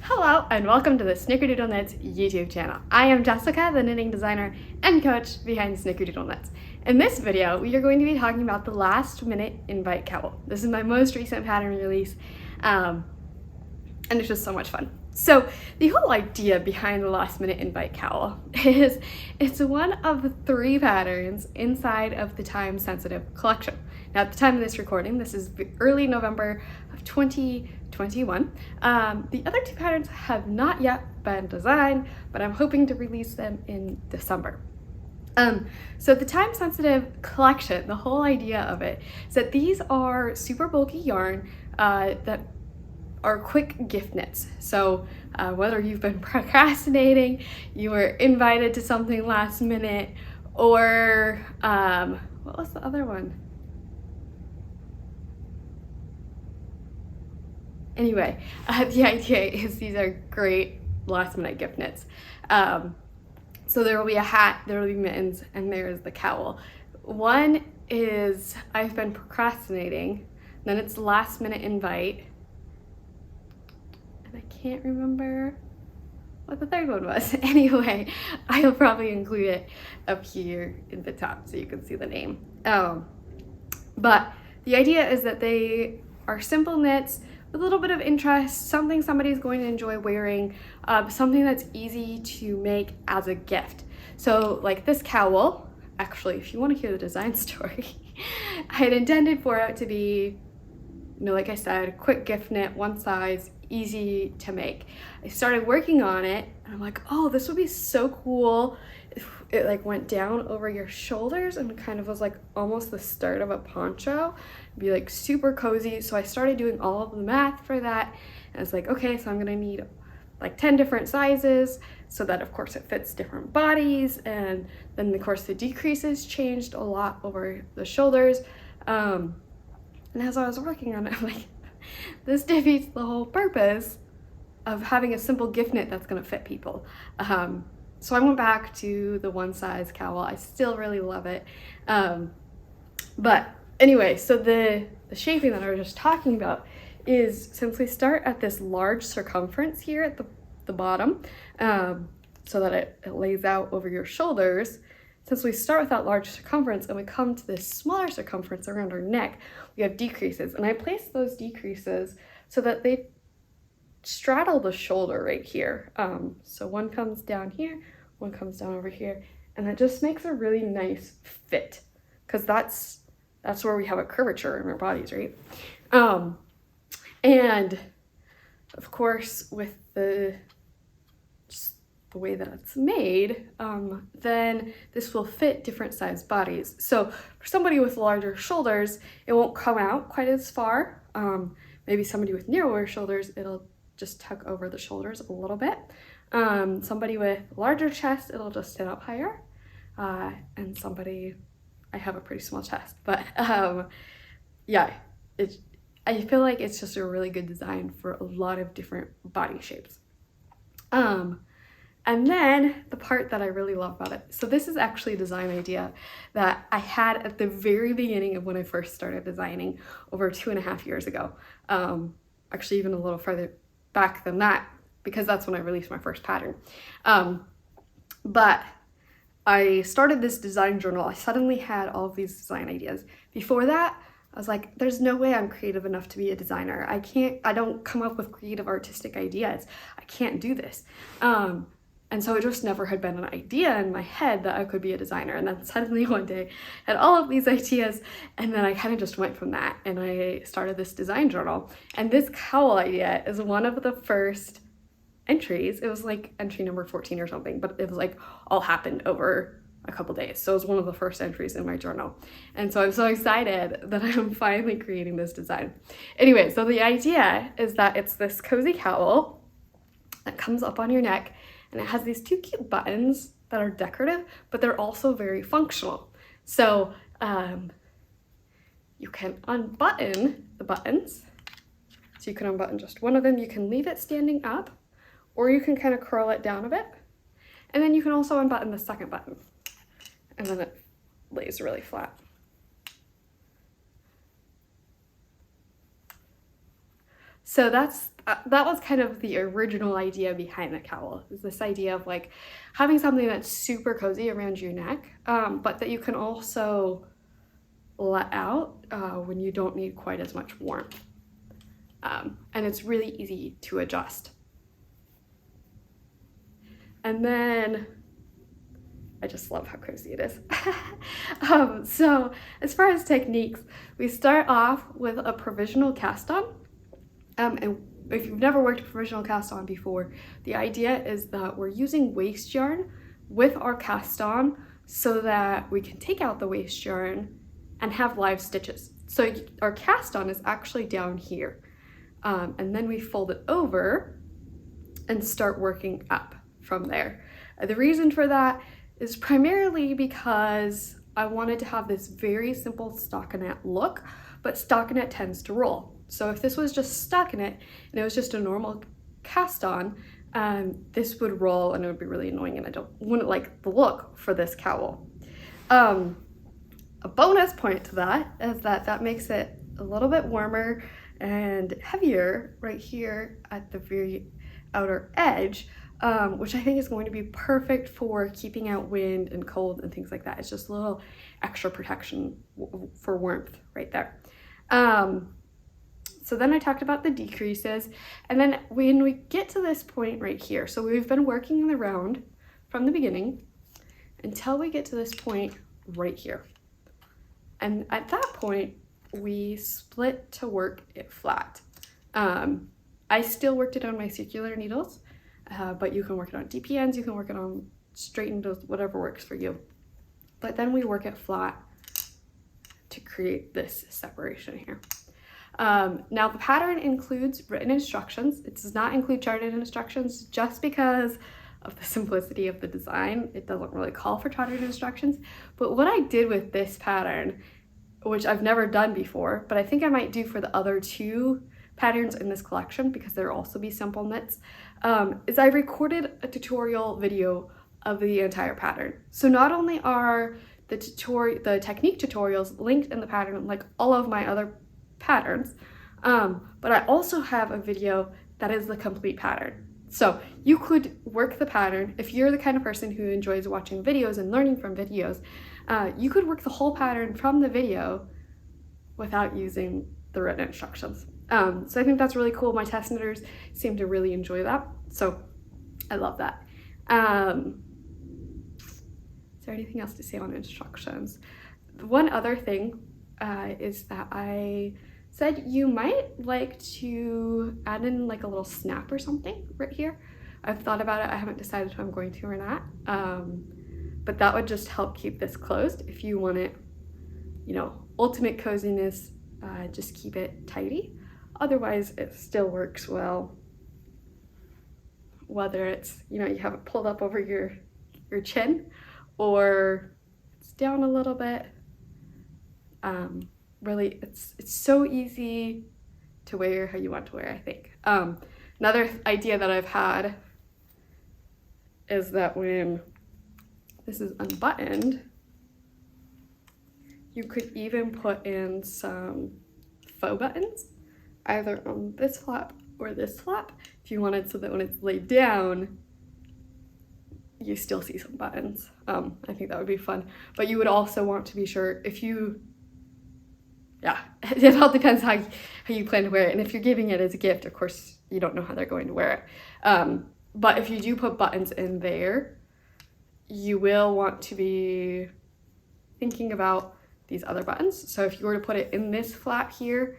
Hello and welcome to the Snickerdoodle Knits YouTube channel. I am Jessica, the knitting designer and coach behind Snickerdoodle Knits. In this video, we are going to be talking about the Last Minute Invite Cowl. This is my most recent pattern release, and it's just so much fun. So the whole idea behind the Last Minute Invite Cowl is it's one of the 3 patterns inside of the time sensitive collection. Now at the time of this recording, this is early November of 2021. The other 2 patterns have not yet been designed, but I'm hoping to release them in December. So the time sensitive collection, the whole idea of it is that these are super bulky yarn that are quick gift knits. So whether you've been procrastinating, you were invited to something last minute, or what was the other one? Anyway, the idea is these are great last minute gift knits. So there will be a hat, there will be mittens, and there's the cowl. One is I've been procrastinating, then it's last minute invite, and I can't remember what the third one was. Anyway, I'll probably include it up here in the top so you can see the name. But the idea is that they are simple knits with a little bit of interest, something somebody's going to enjoy wearing, something that's easy to make as a gift. So like this cowl, actually, if you want to hear the design story, I had intended for it to be, like I said, quick gift knit, one size, easy to make. I started working on it and I'm like, oh, this would be so cool if it like went down over your shoulders and kind of was like almost the start of a poncho. It'd be like super cozy. So I started doing all of the math for that, and I was like, okay, so I'm gonna need like 10 different sizes so that of course it fits different bodies, and then of course the decreases changed a lot over the shoulders. And as I was working on it, I'm like, this defeats the whole purpose of having a simple gift knit that's gonna fit people. So I went back to the one size cowl. I still really love it. But anyway, so the shaping that I was just talking about is simply start at this large circumference here at the bottom, so that it lays out over your shoulders. Since we start with that large circumference and we come to this smaller circumference around our neck, we have decreases. And I placed those decreases so that they straddle the shoulder right here. So one comes down here, one comes down over here, and it just makes a really nice fit, because that's where we have a curvature in our bodies, right? And of course, with the way that it's made, then this will fit different sized bodies. So for somebody with larger shoulders, it won't come out quite as far. Maybe somebody with narrower shoulders, it'll just tuck over the shoulders a little bit. Somebody with larger chest, it'll just sit up higher. And somebody, I have a pretty small chest, but yeah, I feel like it's just a really good design for a lot of different body shapes. And then the part that I really love about it. So this is actually a design idea that I had at the very beginning of when I first started designing over 2.5 years ago. Actually even a little further back than that, because that's when I released my first pattern. But I started this design journal. I suddenly had all of these design ideas. Before that, I was like, there's no way I'm creative enough to be a designer. I don't come up with creative artistic ideas. I can't do this. And so it just never had been an idea in my head that I could be a designer. And then suddenly one day I had all of these ideas, and then I kind of just went from that and I started this design journal. And this cowl idea is one of the first entries. It was like entry number 14 or something, but it was like all happened over a couple days. So it was one of the first entries in my journal. And so I'm so excited that I'm finally creating this design. Anyway, so the idea is that it's this cozy cowl that comes up on your neck, and it has these 2 cute buttons that are decorative, but they're also very functional. So you can unbutton the buttons. So you can unbutton just one of them. You can leave it standing up, or you can kind of curl it down a bit. And then you can also unbutton the second button, and then it lays really flat. So that was kind of the original idea behind the cowl, is this idea of like having something that's super cozy around your neck, but that you can also let out when you don't need quite as much warmth. And it's really easy to adjust. And then I just love how cozy it is. So as far as techniques, we start off with a provisional cast on. And if you've never worked a provisional cast on before, the idea is that we're using waste yarn with our cast on so that we can take out the waste yarn and have live stitches. So our cast on is actually down here. And then we fold it over and start working up from there. The reason for that is primarily because I wanted to have this very simple stockinette look, but stockinette tends to roll. So if this was just stockinette and it was just a normal cast on, this would roll and it would be really annoying, and wouldn't like the look for this cowl. A bonus point to that is that makes it a little bit warmer and heavier right here at the very outer edge, which I think is going to be perfect for keeping out wind and cold and things like that. It's just a little extra protection for warmth right there. So then I talked about the decreases, and then when we get to this point right here, so we've been working the round from the beginning until we get to this point right here. And at that point, we split to work it flat. I still worked it on my circular needles, but you can work it on DPNs, you can work it on straight needles, whatever works for you. But then we work it flat to create this separation here. Now the pattern includes written instructions. It does not include charted instructions just because of the simplicity of the design. It doesn't really call for charted instructions. But what I did with this pattern, which I've never done before, but I think I might do for the other two patterns in this collection because there'll also be simple knits, is I recorded a tutorial video of the entire pattern. So not only are the technique tutorials linked in the pattern like all of my other patterns, but I also have a video that is the complete pattern. So you could work the pattern if you're the kind of person who enjoys watching videos and learning from videos. You could work the whole pattern from the video without using the written instructions. So I think that's really cool. My test knitters seem to really enjoy that, so I love that. Is there anything else to say on instructions? One other thing is that I said you might like to add in like a little snap or something right here. I've thought about it. I haven't decided if I'm going to or not. But that would just help keep this closed. If you want it, you know, ultimate coziness, just keep it tidy. Otherwise, it still works well. Whether it's, you know, you have it pulled up over your chin or it's down a little bit. Really, it's so easy to wear how you want to wear, I think. Another idea that I've had is that when this is unbuttoned, you could even put in some faux buttons, either on this flap or this flap, if you wanted, so that when it's laid down, you still see some buttons. I think that would be fun. But you would also want to be sure if you, yeah, it all depends how you plan to wear it. And if you're giving it as a gift, of course, you don't know how they're going to wear it. But if you do put buttons in there, you will want to be thinking about these other buttons. So if you were to put it in this flap here,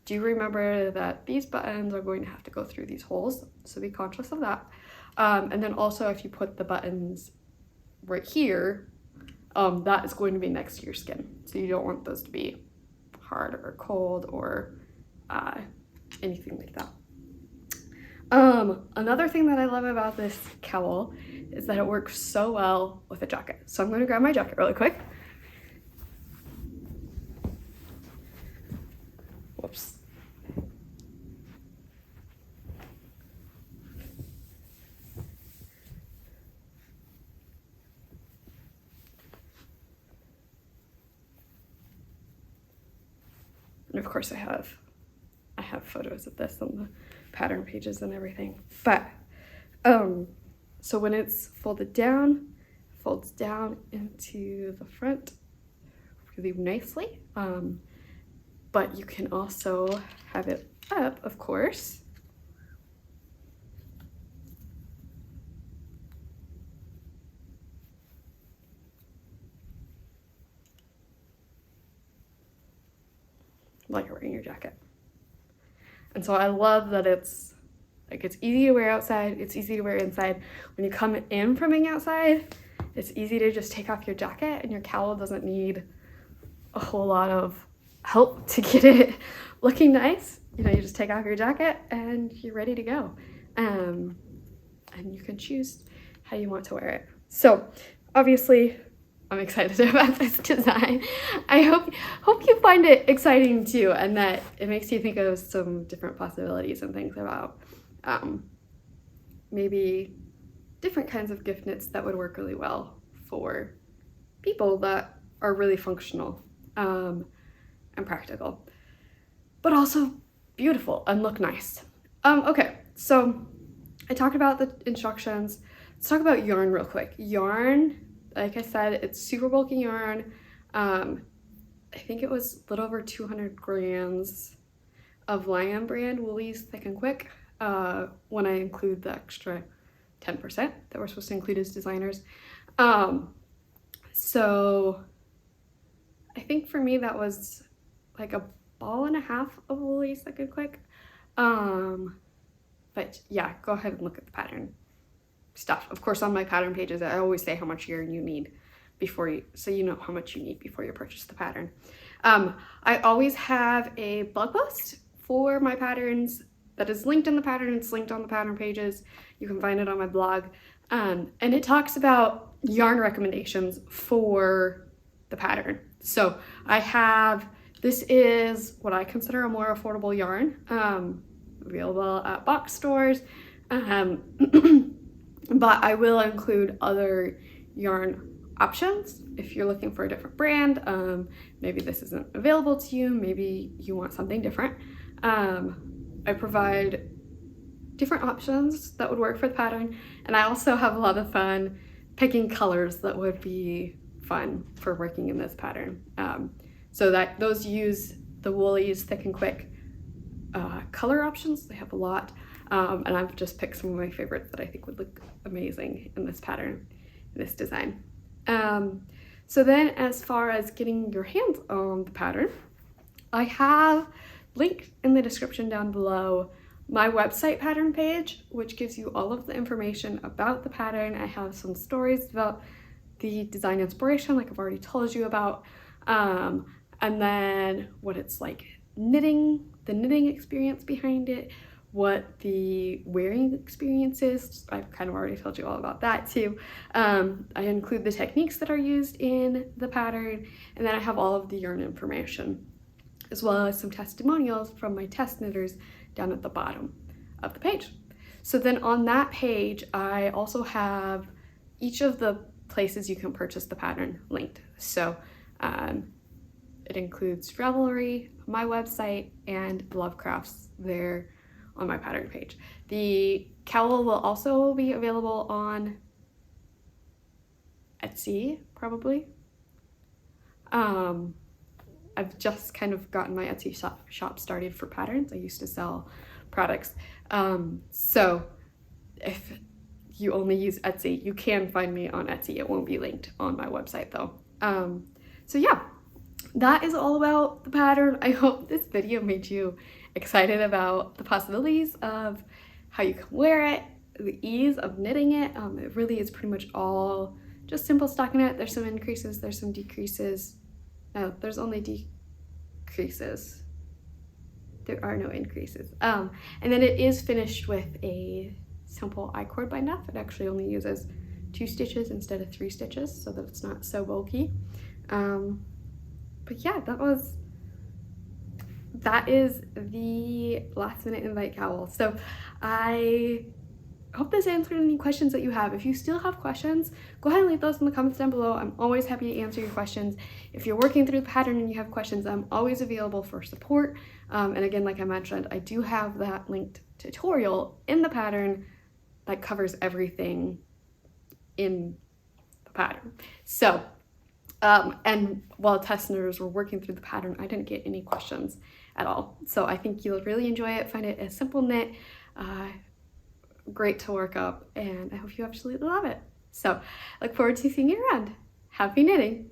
do remember that these buttons are going to have to go through these holes. So be conscious of that. And then also if you put the buttons right here, that is going to be next to your skin. So you don't want those to be hard or cold or anything like that. Another thing that I love about this cowl is that it works so well with a jacket. So I'm going to grab my jacket really quick. Whoops. And of course I have a have photos of this on the pattern pages and everything. But so when it's folded down, it folds down into the front really nicely. But you can also have it up, of course. Like you're wearing your jacket. And so I love that it's easy to wear outside, it's easy to wear inside. When you come in from being outside, it's easy to just take off your jacket, and your cowl doesn't need a whole lot of help to get it looking nice. You know, you just take off your jacket and you're ready to go. And you can choose how you want to wear it. So obviously I'm excited about this design. I hope you find it exciting too, and that it makes you think of some different possibilities and things about maybe different kinds of gift knits that would work really well for people that are really functional and practical, but also beautiful and look nice. Okay, so I talked about the instructions. Let's talk about yarn real quick. Yarn, like I said, it's super bulky yarn. I think it was a little over 200 grams of Lion brand Woolies Thick and Quick when I include the extra 10% that we're supposed to include as designers. So I think for me that was like a ball and a half of Woolies Thick and Quick. But yeah, go ahead and look at the pattern stuff. Of course, on my pattern pages, I always say how much yarn you need so you know how much you need before you purchase the pattern. I always have a blog post for my patterns that is linked in the pattern. It's linked on the pattern pages. You can find it on my blog. And it talks about yarn recommendations for the pattern. So this is what I consider a more affordable yarn, available at box stores. But I will include other yarn options if you're looking for a different brand. Maybe this isn't available to you, maybe you want something different. I provide different options that would work for the pattern, and I also have a lot of fun picking colors that would be fun for working in this pattern. So that those use the Woolies Thick and Quick color options. They have a lot. And I've just picked some of my favorites that I think would look amazing in this pattern, in this design. So then as far as getting your hands on the pattern, I have linked in the description down below my website pattern page, which gives you all of the information about the pattern. I have some stories about the design inspiration, like I've already told you about, and then what it's like knitting, the knitting experience behind it, what the wearing experience is. I've kind of already told you all about that too. I include the techniques that are used in the pattern, and then I have all of the yarn information, as well as some testimonials from my test knitters down at the bottom of the page. So then on that page, I also have each of the places you can purchase the pattern linked. So it includes Ravelry, my website, and Lovecrafts there on my pattern page. The cowl will also be available on Etsy, probably. I've just kind of gotten my Etsy shop started for patterns. I used to sell products. So if you only use Etsy, you can find me on Etsy. It won't be linked on my website though. So yeah, that is all about the pattern. I hope this video made you excited about the possibilities of how you can wear it, the ease of knitting it. It really is pretty much all just simple stockinette. There's some increases, there's some decreases. No, there's only decreases. There are no increases. And then it is finished with a simple I-cord bind off. It actually only uses 2 stitches instead of 3 stitches so that it's not so bulky. But yeah, that is the Last Minute Invite Cowl. So I I hope this answered any questions that you have. If you still have questions, go ahead and leave those in the comments down below. I'm always happy to answer your questions. If you're working through the pattern and you have questions, I'm always available for support. And again, like I mentioned, I do have that linked tutorial in the pattern that covers everything in the pattern. So, and while testers were working through the pattern, I didn't get any questions at all. So I think you'll really enjoy it, find it a simple knit, great to work up, and I hope you absolutely love it. So I look forward to seeing you around. Happy knitting!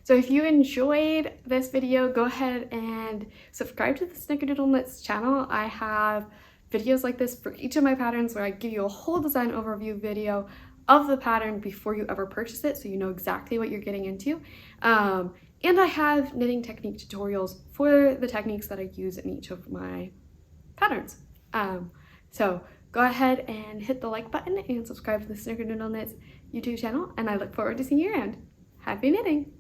So if you enjoyed this video, go ahead and subscribe to the Snickerdoodle Knits channel. I have videos like this for each of my patterns where I give you a whole design overview video of the pattern before you ever purchase it, so you know exactly what you're getting into. And I have knitting technique tutorials for the techniques that I use in each of my patterns. So go ahead and hit the like button and subscribe to the Snickerdoodle Knits YouTube channel, and I look forward to seeing you around. Happy knitting!